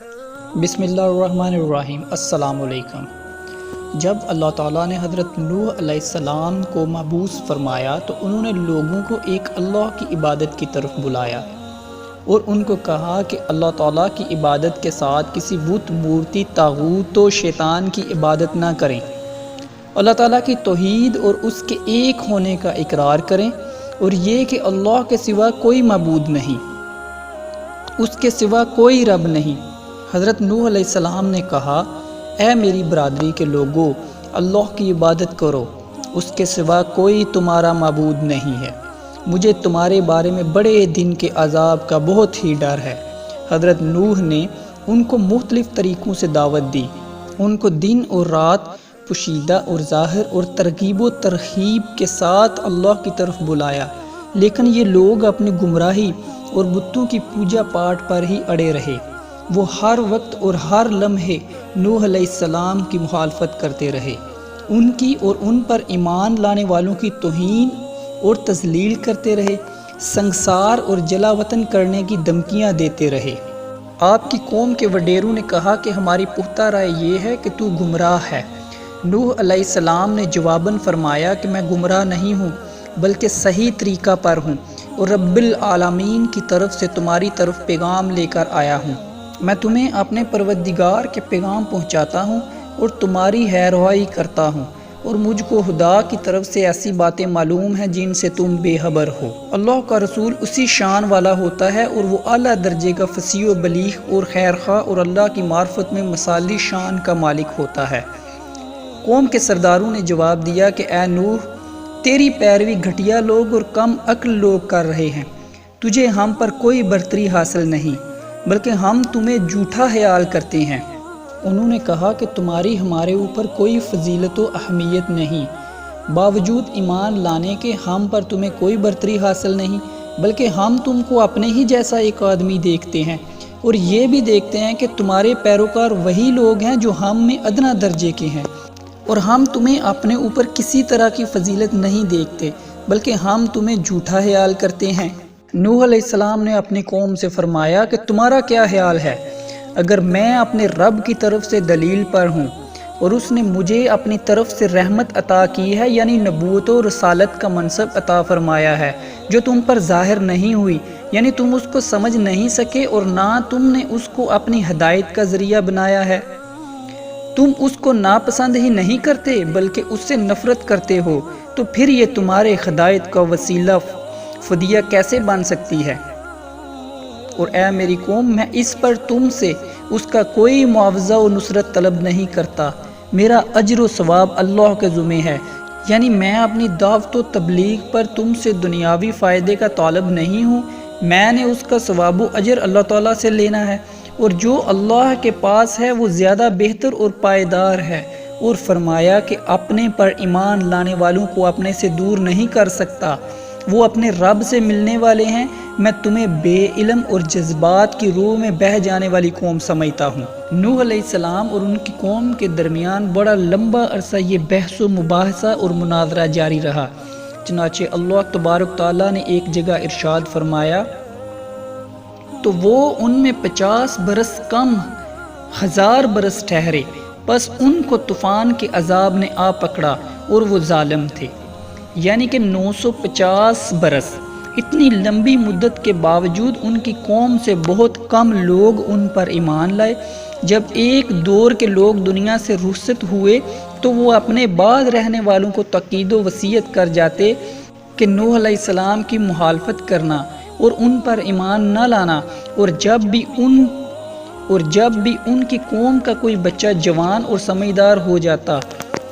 بسم اللہ الرحمن الرحیم۔ السلام علیکم۔ جب اللہ تعالیٰ نے حضرت نوح علیہ السلام کو مبعوث فرمایا تو انہوں نے لوگوں کو ایک اللہ کی عبادت کی طرف بلایا اور ان کو کہا کہ اللہ تعالیٰ کی عبادت کے ساتھ کسی بت، مورتی، طاغوت و شیطان کی عبادت نہ کریں۔ اللہ تعالیٰ کی توحید اور اس کے ایک ہونے کا اقرار کریں، اور یہ کہ اللہ کے سوا کوئی معبود نہیں، اس کے سوا کوئی رب نہیں۔ حضرت نوح علیہ السلام نے کہا، اے میری برادری کے لوگوں، اللہ کی عبادت کرو، اس کے سوا کوئی تمہارا معبود نہیں ہے۔ مجھے تمہارے بارے میں بڑے دن کے عذاب کا بہت ہی ڈر ہے۔ حضرت نوح نے ان کو مختلف طریقوں سے دعوت دی، ان کو دن اور رات، پوشیدہ اور ظاہر اور ترغیب و ترہیب کے ساتھ اللہ کی طرف بلایا، لیکن یہ لوگ اپنی گمراہی اور بتوں کی پوجا پاٹ پر ہی اڑے رہے۔ وہ ہر وقت اور ہر لمحے نوح علیہ السلام کی مخالفت کرتے رہے، ان کی اور ان پر ایمان لانے والوں کی توہین اور تذلیل کرتے رہے، سنگسار اور جلا وطن کرنے کی دھمکیاں دیتے رہے۔ آپ کی قوم کے وڈیروں نے کہا کہ ہماری پختہ رائے یہ ہے کہ تو گمراہ ہے۔ نوح علیہ السلام نے جواباً فرمایا کہ میں گمراہ نہیں ہوں، بلکہ صحیح طریقہ پر ہوں اور رب العالمین کی طرف سے تمہاری طرف پیغام لے کر آیا ہوں۔ میں تمہیں اپنے پروردگار کے پیغام پہنچاتا ہوں اور تمہاری رہنمائی کرتا ہوں، اور مجھ کو خدا کی طرف سے ایسی باتیں معلوم ہیں جن سے تم بے خبر ہو۔ اللہ کا رسول اسی شان والا ہوتا ہے اور وہ اعلیٰ درجے کا فصیح و بلیغ اور خیرخواہ اور اللہ کی معرفت میں مثالی شان کا مالک ہوتا ہے۔ قوم کے سرداروں نے جواب دیا کہ اے نوح، تیری پیروی گھٹیا لوگ اور کم عقل لوگ کر رہے ہیں، تجھے ہم پر کوئی برتری حاصل نہیں، بلکہ ہم تمہیں جھوٹا خیال کرتے ہیں۔ انہوں نے کہا کہ تمہاری ہمارے اوپر کوئی فضیلت و اہمیت نہیں، باوجود ایمان لانے کے ہم پر تمہیں کوئی برتری حاصل نہیں، بلکہ ہم تم کو اپنے ہی جیسا ایک آدمی دیکھتے ہیں، اور یہ بھی دیکھتے ہیں کہ تمہارے پیروکار وہی لوگ ہیں جو ہم میں ادنا درجے کے ہیں، اور ہم تمہیں اپنے اوپر کسی طرح کی فضیلت نہیں دیکھتے، بلکہ ہم تمہیں جھوٹا خیال کرتے ہیں۔ نوح علیہ السلام نے اپنی قوم سے فرمایا کہ تمہارا کیا خیال ہے؟ اگر میں اپنے رب کی طرف سے دلیل پر ہوں اور اس نے مجھے اپنی طرف سے رحمت عطا کی ہے، یعنی نبوت و رسالت کا منصب عطا فرمایا ہے جو تم پر ظاہر نہیں ہوئی، یعنی تم اس کو سمجھ نہیں سکے اور نہ تم نے اس کو اپنی ہدایت کا ذریعہ بنایا ہے، تم اس کو ناپسند ہی نہیں کرتے بلکہ اس سے نفرت کرتے ہو، تو پھر یہ تمہارے ہدایت کا وسیلہ فدیہ کیسے بن سکتی ہے؟ اور اے میری قوم، میں اس پر تم سے اس کا کوئی معاوضہ و نصرت طلب نہیں کرتا، میرا اجر و ثواب اللہ کے ذمہ ہے، یعنی میں اپنی دعوت و تبلیغ پر تم سے دنیاوی فائدے کا طالب نہیں ہوں، میں نے اس کا ثواب و اجر اللہ تعالیٰ سے لینا ہے، اور جو اللہ کے پاس ہے وہ زیادہ بہتر اور پائیدار ہے۔ اور فرمایا کہ اپنے پر ایمان لانے والوں کو اپنے سے دور نہیں کر سکتا، وہ اپنے رب سے ملنے والے ہیں، میں تمہیں بے علم اور جذبات کی روح میں بہہ جانے والی قوم سمجھتا ہوں۔ نوح علیہ السلام اور ان کی قوم کے درمیان بڑا لمبا عرصہ یہ بحث و مباحثہ اور مناظرہ جاری رہا، چنانچہ اللہ تبارک تعالیٰ نے ایک جگہ ارشاد فرمایا، تو وہ ان میں 50 برس کم 1000 برس ٹھہرے، پس ان کو طوفان کے عذاب نے آ پکڑا اور وہ ظالم تھے، یعنی کہ 950 برس۔ اتنی لمبی مدت کے باوجود ان کی قوم سے بہت کم لوگ ان پر ایمان لائے۔ جب ایک دور کے لوگ دنیا سے رخصت ہوئے تو وہ اپنے بعد رہنے والوں کو تاکید و وصیت کر جاتے کہ نوح علیہ السلام کی مخالفت کرنا اور ان پر ایمان نہ لانا، اور جب بھی ان کی قوم کا کوئی بچہ جوان اور سمجھدار ہو جاتا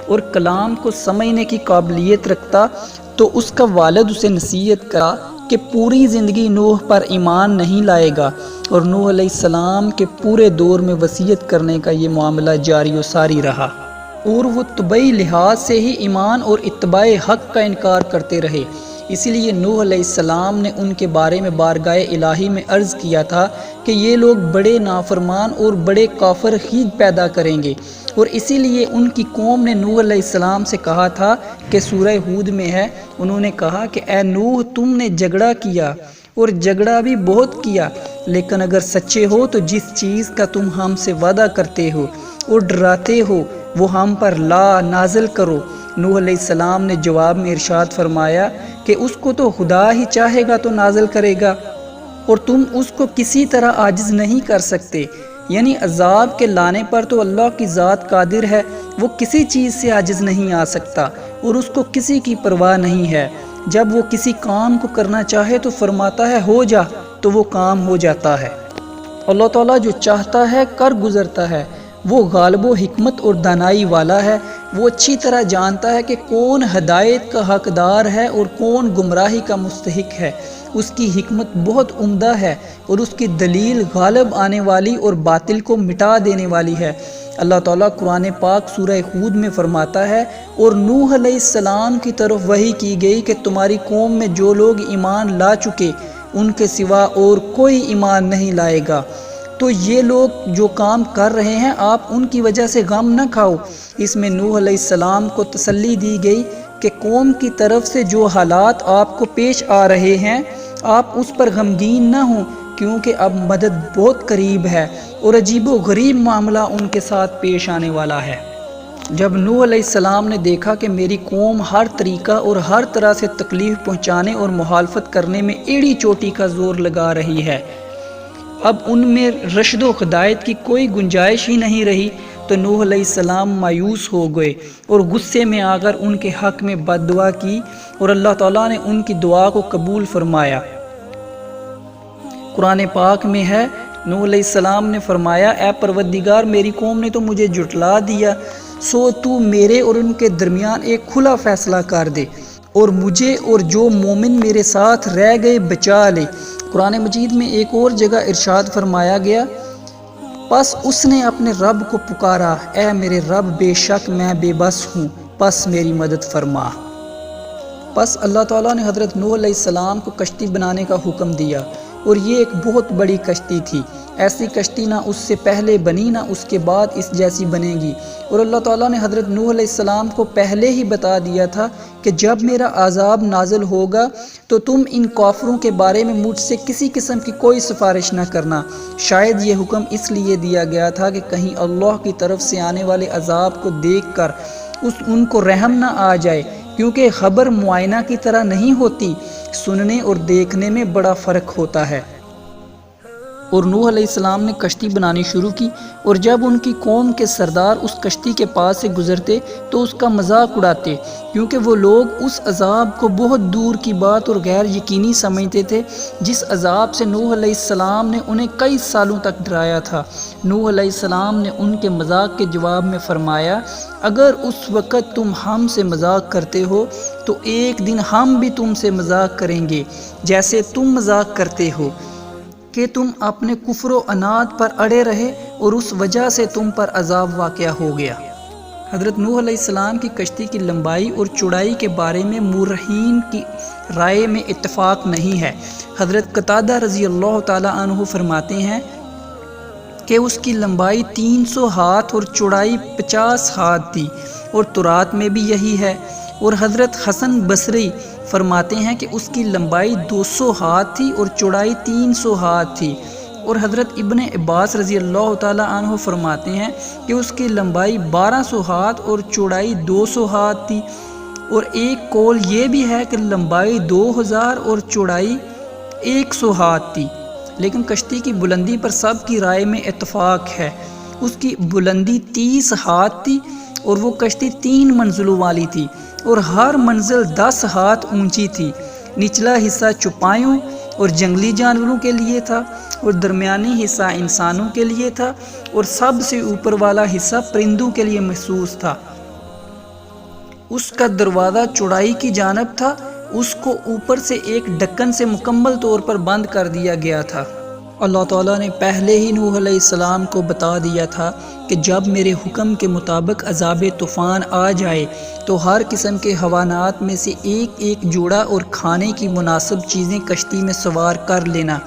اور کلام کو سمجھنے کی قابلیت رکھتا تو اس کا والد اسے نصیحت کرا کہ پوری زندگی نوح پر ایمان نہیں لائے گا، اور نوح علیہ السلام کے پورے دور میں وصیت کرنے کا یہ معاملہ جاری و ساری رہا، اور وہ طبعی لحاظ سے ہی ایمان اور اتباع حق کا انکار کرتے رہے۔ اسی لیے نوح علیہ السلام نے ان کے بارے میں بارگاہ الہی میں عرض کیا تھا کہ یہ لوگ بڑے نافرمان اور بڑے کافر ہی پیدا کریں گے، اور اسی لیے ان کی قوم نے نوح علیہ السلام سے کہا تھا کہ سورہ ہود میں ہے، انہوں نے کہا کہ اے نوح، تم نے جھگڑا کیا اور جھگڑا بھی بہت کیا، لیکن اگر سچے ہو تو جس چیز کا تم ہم سے وعدہ کرتے ہو اور ڈراتے ہو وہ ہم پر لا نازل کرو۔ نوح علیہ السلام نے جواب میں ارشاد فرمایا کہ اس کو تو خدا ہی چاہے گا تو نازل کرے گا، اور تم اس کو کسی طرح عاجز نہیں کر سکتے۔ یعنی عذاب کے لانے پر تو اللہ کی ذات قادر ہے، وہ کسی چیز سے عاجز نہیں آ سکتا، اور اس کو کسی کی پرواہ نہیں ہے۔ جب وہ کسی کام کو کرنا چاہے تو فرماتا ہے ہو جا، تو وہ کام ہو جاتا ہے۔ اللہ تعالیٰ جو چاہتا ہے کر گزرتا ہے، وہ غالب و حکمت اور دانائی والا ہے۔ وہ اچھی طرح جانتا ہے کہ کون ہدایت کا حقدار ہے اور کون گمراہی کا مستحق ہے۔ اس کی حکمت بہت عمدہ ہے اور اس کی دلیل غالب آنے والی اور باطل کو مٹا دینے والی ہے۔ اللہ تعالیٰ قرآن پاک سورہ ہود میں فرماتا ہے، اور نوح علیہ السلام کی طرف وحی کی گئی کہ تمہاری قوم میں جو لوگ ایمان لا چکے ان کے سوا اور کوئی ایمان نہیں لائے گا، تو یہ لوگ جو کام کر رہے ہیں آپ ان کی وجہ سے غم نہ کھاؤ۔ اس میں نوح علیہ السلام کو تسلی دی گئی کہ قوم کی طرف سے جو حالات آپ کو پیش آ رہے ہیں آپ اس پر غمگین نہ ہوں، کیونکہ اب مدد بہت قریب ہے اور عجیب و غریب معاملہ ان کے ساتھ پیش آنے والا ہے۔ جب نوح علیہ السلام نے دیکھا کہ میری قوم ہر طریقہ اور ہر طرح سے تکلیف پہنچانے اور مخالفت کرنے میں ایڑی چوٹی کا زور لگا رہی ہے، اب ان میں رشد و ہدایت کی کوئی گنجائش ہی نہیں رہی، تو نوح علیہ السلام مایوس ہو گئے اور غصے میں آ کر ان کے حق میں بد دعا کی، اور اللہ تعالیٰ نے ان کی دعا کو قبول فرمایا۔ قرآن پاک میں ہے، نوح علیہ السلام نے فرمایا اے پروردگار، میری قوم نے تو مجھے جھٹلا دیا، سو تو میرے اور ان کے درمیان ایک کھلا فیصلہ کر دے اور مجھے اور جو مومن میرے ساتھ رہ گئے بچا لے۔ قرآن مجید میں ایک اور جگہ ارشاد فرمایا گیا، پس اس نے اپنے رب کو پکارا، اے میرے رب بے شک میں بے بس ہوں، پس میری مدد فرما۔ پس اللہ تعالیٰ نے حضرت نوح علیہ السلام کو کشتی بنانے کا حکم دیا، اور یہ ایک بہت بڑی کشتی تھی، ایسی کشتی نہ اس سے پہلے بنی نہ اس کے بعد اس جیسی بنے گی، اور اللہ تعالیٰ نے حضرت نوح علیہ السلام کو پہلے ہی بتا دیا تھا کہ جب میرا عذاب نازل ہوگا تو تم ان کافروں کے بارے میں مجھ سے کسی قسم کی کوئی سفارش نہ کرنا۔ شاید یہ حکم اس لیے دیا گیا تھا کہ کہیں اللہ کی طرف سے آنے والے عذاب کو دیکھ کر ان کو رحم نہ آ جائے، کیونکہ خبر معائنہ کی طرح نہیں ہوتی، سننے اور دیکھنے میں بڑا فرق ہوتا ہے۔ اور نوح علیہ السلام نے کشتی بنانی شروع کی، اور جب ان کی قوم کے سردار اس کشتی کے پاس سے گزرتے تو اس کا مذاق اڑاتے، کیونکہ وہ لوگ اس عذاب کو بہت دور کی بات اور غیر یقینی سمجھتے تھے جس عذاب سے نوح علیہ السلام نے انہیں کئی سالوں تک ڈرایا تھا۔ نوح علیہ السلام نے ان کے مذاق کے جواب میں فرمایا، اگر اس وقت تم ہم سے مذاق کرتے ہو تو ایک دن ہم بھی تم سے مذاق کریں گے جیسے تم مذاق کرتے ہو، کہ تم اپنے کفر و عناد پر اڑے رہے اور اس وجہ سے تم پر عذاب واقع ہو گیا۔ حضرت نوح علیہ السلام کی کشتی کی لمبائی اور چوڑائی کے بارے میں مورخین کی رائے میں اتفاق نہیں ہے۔ حضرت قتادہ رضی اللہ تعالی عنہ فرماتے ہیں کہ اس کی لمبائی 300 ہاتھ اور چوڑائی 50 ہاتھ تھی، اور تورات میں بھی یہی ہے۔ اور حضرت حسن بصری فرماتے ہیں کہ اس کی لمبائی 200 ہاتھ تھی اور چوڑائی 300 ہاتھ تھی، اور حضرت ابن عباس رضی اللہ تعالی عنہ فرماتے ہیں کہ اس کی لمبائی 1200 ہاتھ اور چوڑائی 200 ہاتھ تھی، اور ایک قول یہ بھی ہے کہ لمبائی 2000 اور چوڑائی 100 ہاتھ تھی۔ لیکن کشتی کی بلندی پر سب کی رائے میں اتفاق ہے، اس کی بلندی 30 ہاتھ تھی، اور وہ کشتی 3 منزلوں والی تھی، اور ہر منزل 10 ہاتھ اونچی تھی۔ نچلا حصہ چوپایوں اور جنگلی جانوروں کے لیے تھا، اور درمیانی حصہ انسانوں کے لیے تھا، اور سب سے اوپر والا حصہ پرندوں کے لیے مخصوص تھا۔ اس کا دروازہ چوڑائی کی جانب تھا، اس کو اوپر سے ایک ڈھکن سے مکمل طور پر بند کر دیا گیا تھا۔ اللہ تعالیٰ نے پہلے ہی نوح علیہ السلام کو بتا دیا تھا کہ جب میرے حکم کے مطابق عذاب طوفان آ جائے تو ہر قسم کے حیوانات میں سے ایک ایک جوڑا اور کھانے کی مناسب چیزیں کشتی میں سوار کر لینا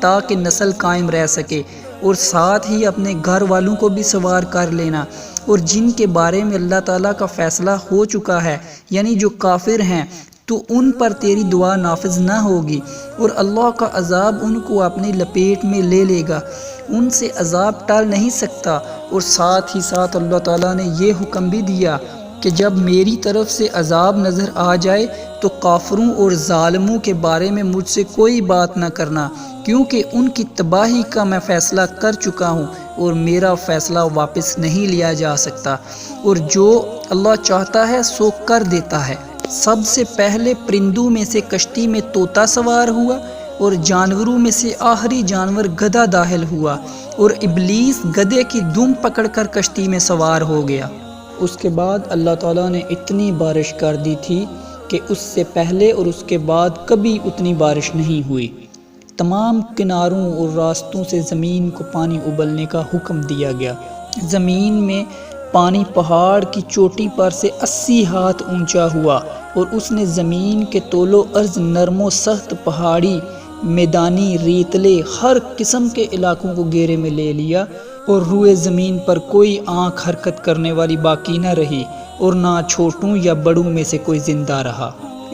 تاکہ نسل قائم رہ سکے، اور ساتھ ہی اپنے گھر والوں کو بھی سوار کر لینا، اور جن کے بارے میں اللہ تعالیٰ کا فیصلہ ہو چکا ہے، یعنی جو کافر ہیں، تو ان پر تیری دعا نافذ نہ ہوگی اور اللہ کا عذاب ان کو اپنی لپیٹ میں لے لے گا، ان سے عذاب ٹال نہیں سکتا۔ اور ساتھ ہی ساتھ اللہ تعالیٰ نے یہ حکم بھی دیا کہ جب میری طرف سے عذاب نظر آ جائے تو کافروں اور ظالموں کے بارے میں مجھ سے کوئی بات نہ کرنا، کیونکہ ان کی تباہی کا میں فیصلہ کر چکا ہوں اور میرا فیصلہ واپس نہیں لیا جا سکتا، اور جو اللہ چاہتا ہے سو کر دیتا ہے۔ سب سے پہلے پرندوں میں سے کشتی میں طوطا سوار ہوا، اور جانوروں میں سے آخری جانور گدھا داخل ہوا، اور ابلیس گدھے کی دم پکڑ کر کشتی میں سوار ہو گیا۔ اس کے بعد اللہ تعالیٰ نے اتنی بارش کر دی تھی کہ اس سے پہلے اور اس کے بعد کبھی اتنی بارش نہیں ہوئی۔ تمام کناروں اور راستوں سے زمین کو پانی ابلنے کا حکم دیا گیا۔ زمین میں پانی پہاڑ کی چوٹی پر سے 80 ہاتھ اونچا ہوا، اور اس نے زمین کے طول و عرض نرم و سخت پہاڑی، میدانی، ریتلے، ہر قسم کے علاقوں کو گھیرے میں لے لیا، اور روئے زمین پر کوئی آنکھ حرکت کرنے والی باقی نہ رہی، اور نہ چھوٹوں یا بڑوں میں سے کوئی زندہ رہا،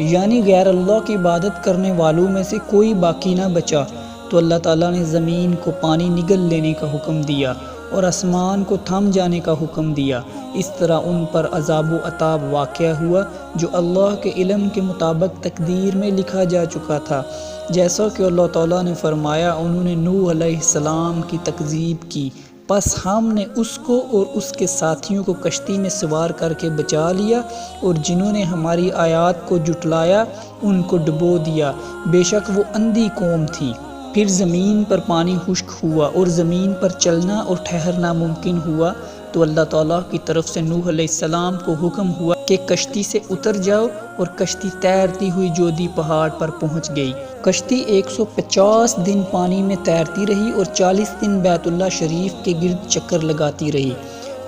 یعنی غیر اللہ کی عبادت کرنے والوں میں سے کوئی باقی نہ بچا۔ تو اللہ تعالیٰ نے زمین کو پانی نگل لینے کا حکم دیا اور آسمان کو تھم جانے کا حکم دیا۔ اس طرح ان پر عذاب و عطاب واقع ہوا جو اللہ کے علم کے مطابق تقدیر میں لکھا جا چکا تھا۔ جیسا کہ اللہ تعالیٰ نے فرمایا، انہوں نے نوح علیہ السلام کی تکذیب کی، پس ہم نے اس کو اور اس کے ساتھیوں کو کشتی میں سوار کر کے بچا لیا، اور جنہوں نے ہماری آیات کو جھٹلایا ان کو ڈبو دیا، بے شک وہ اندھی قوم تھی۔ پھر زمین پر پانی خشک ہوا اور زمین پر چلنا اور ٹھہرنا ممکن ہوا، تو اللہ تعالیٰ کی طرف سے نوح علیہ السلام کو حکم ہوا کہ کشتی سے اتر جاؤ، اور کشتی تیرتی ہوئی جودی پہاڑ پر پہنچ گئی۔ کشتی 150 دن پانی میں تیرتی رہی اور 40 دن بیت اللہ شریف کے گرد چکر لگاتی رہی۔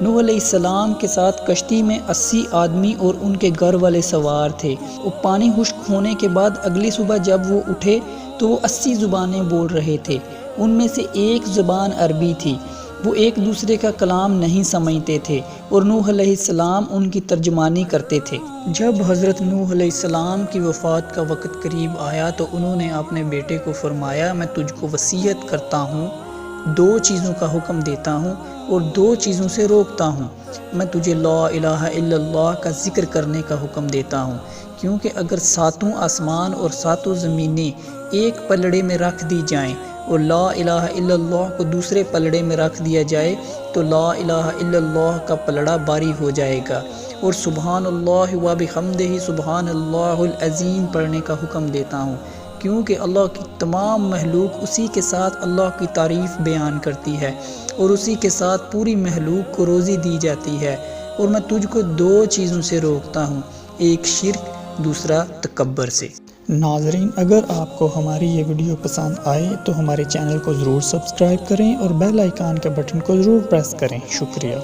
نوح علیہ السلام کے ساتھ کشتی میں 80 آدمی اور ان کے گھر والے سوار تھے۔ وہ پانی خشک ہونے کے بعد اگلی صبح جب وہ اٹھے تو وہ 80 زبانیں بول رہے تھے، ان میں سے ایک زبان عربی تھی۔ وہ ایک دوسرے کا کلام نہیں سمجھتے تھے، اور نوح علیہ السلام ان کی ترجمانی کرتے تھے۔ جب حضرت نوح علیہ السلام کی وفات کا وقت قریب آیا تو انہوں نے اپنے بیٹے کو فرمایا، میں تجھ کو وصیت کرتا ہوں، 2 چیزوں کا حکم دیتا ہوں اور 2 چیزوں سے روکتا ہوں۔ میں تجھے لا الہ الا اللہ کا ذکر کرنے کا حکم دیتا ہوں، کیونکہ اگر 7 آسمان اور 7 زمینیں ایک پلڑے میں رکھ دی جائیں اور لا الہ الا اللہ کو دوسرے پلڑے میں رکھ دیا جائے تو لا الہ الا اللہ کا پلڑا باری ہو جائے گا، اور سبحان اللہ و بحمدہ سبحان اللہ العظیم پڑھنے کا حکم دیتا ہوں، کیونکہ اللہ کی تمام مخلوق اسی کے ساتھ اللہ کی تعریف بیان کرتی ہے، اور اسی کے ساتھ پوری مخلوق کو روزی دی جاتی ہے۔ اور میں تجھ کو 2 چیزوں سے روکتا ہوں، ایک شرک، دوسرا تکبر سے۔ ناظرین، اگر آپ کو ہماری یہ ویڈیو پسند آئے تو ہمارے چینل کو ضرور سبسکرائب کریں اور بیل آئیکن کے بٹن کو ضرور پریس کریں۔ شکریہ۔